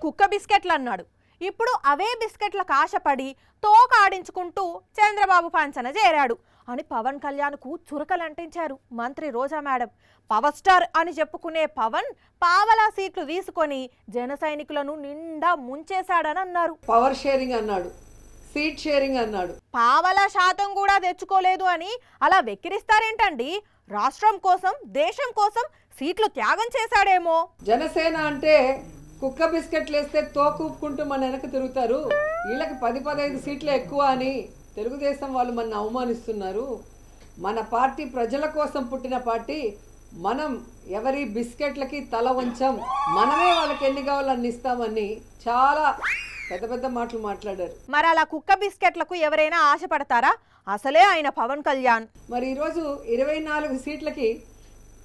కుక్క బిస్కెట్లు అన్నాడు. ఇప్పుడు అవే బిస్కెట్లకు ఆశపడి తోక ఆడించుకుంటూ చంద్రబాబు పంచన చేరాడు అని పవన్ కళ్యాణ్కు చురకలంటించారు మంత్రి రోజా మేడం. పవర్ స్టార్ అని చెప్పుకునే పవన్ పావలా సీట్లు తీసుకొని జన సైనికులను నిండా ముంచేశాడని అన్నారు. పవర్ షేరింగ్ అన్నాడు, సీట్ షేరింగ్ అన్నాడు. పావలా శాతం కూడా తెచ్చుకోలేదు అని అలా వెక్కిరిస్తారేంటండి? రాష్ట్రం కోసం, దేశం కోసం సీట్లు త్యాగం చేశాడేమో. జనసేన అంటే కుక్క బిస్కెట్లు వేస్తే తోకూపుకుంటూ మన వెనక తిరుగుతారు, వీళ్ళకి 10-15 సీట్లు ఎక్కువ అని తెలుగుదేశం వాళ్ళు మన అవమానిస్తున్నారు. మన పార్టీ ప్రజల కోసం పుట్టిన పార్టీ. మనం ఎవరి బిస్కెట్లకి తల వంచాం, మనమే వాళ్ళకి ఎన్ని కావాలో అన్ని ఇస్తామని చాలా పెద్ద పెద్ద మాటలు మాట్లాడారు. మరి అలా కుక్క బిస్కెట్లకు ఎవరైనా ఆశపడతారా? అసలే ఆయన పవన్ కళ్యాణ్. మరి ఈరోజు 24 సీట్లకి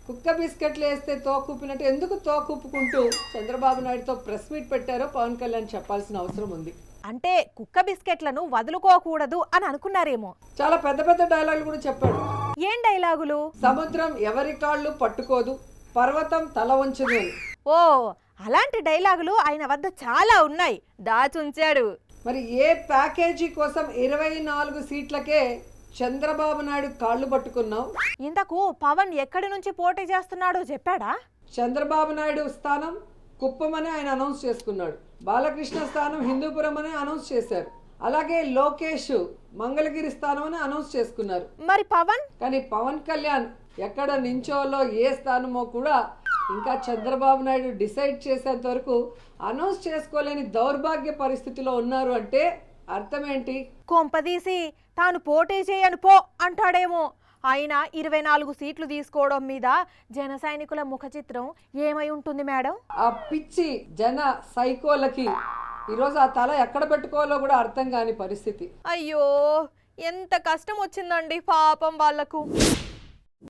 కుక్క బిస్కెట్లు వేస్తే తోకూపినట్టు ఎందుకు తోకూపుకుంటూ చంద్రబాబు నాయుడుతో ప్రెస్ మీట్ పెట్టారో పవన్ కళ్యాణ్ చెప్పాల్సిన అవసరం ఉంది. అంటే కుక్క బిస్కెట్లను వదులుకోకూడదు అని అనుకున్నారేమో. చాలా పెద్ద పెద్ద డైలాగులు కూడా చెప్పాడు. ఏం డైలాగులు? సముద్రం ఎవరి కాళ్ళు పట్టుకోదు, పర్వతం తల వంచదు అని. ఓ, అలాంటి డైలాగులు ఆయన వద్ద చాలా ఉన్నాయి, దాచుంచాడు. మరి ఏ ప్యాకేజీ కోసం 24 సీట్లకే చంద్రబాబు నాయుడు కాళ్ళు పట్టుకున్నావు? ఇంతకు పవన్ ఎక్కడి నుంచి పోటీ చేస్తున్నాడో చెప్పాడా? చంద్రబాబు నాయుడు స్థానం కుప్పమని ఆయన అనౌన్స్ చేసుకున్నాడు. బాలకృష్ణ స్థానం హిందూపురం అని అనౌన్స్ చేశారు. అలాగే లోకేష్ మంగళగిరి స్థానం అని అనౌన్స్ చేసుకున్నారు. మరి పవన్? కానీ పవన్ కళ్యాణ్ ఎక్కడ నించోలో ఏ స్థానమో కూడా ఇంకా చంద్రబాబు నాయుడు డిసైడ్ చేసేంత వరకు అనౌన్స్ చేసుకోలేని దౌర్భాగ్య పరిస్థితిలో ఉన్నారు. అంటే అర్థం ఏంటి? కొంపదీసి తాను పోటీ చేయను పో అంటాడేమో. ఆయన 24 సీట్లు తీసుకోవడం మీద జన సైనికుల ముఖ చిత్రం ఏమై ఉంటుంది మేడం? ఆ పిచ్చి జన సైకోలకి ఈరోజు ఆ తల ఎక్కడ పెట్టుకోవాలో కూడా అర్థం కాని పరిస్థితి. అయ్యో, ఎంత కష్టం వచ్చిందండి పాపం వాళ్లకు.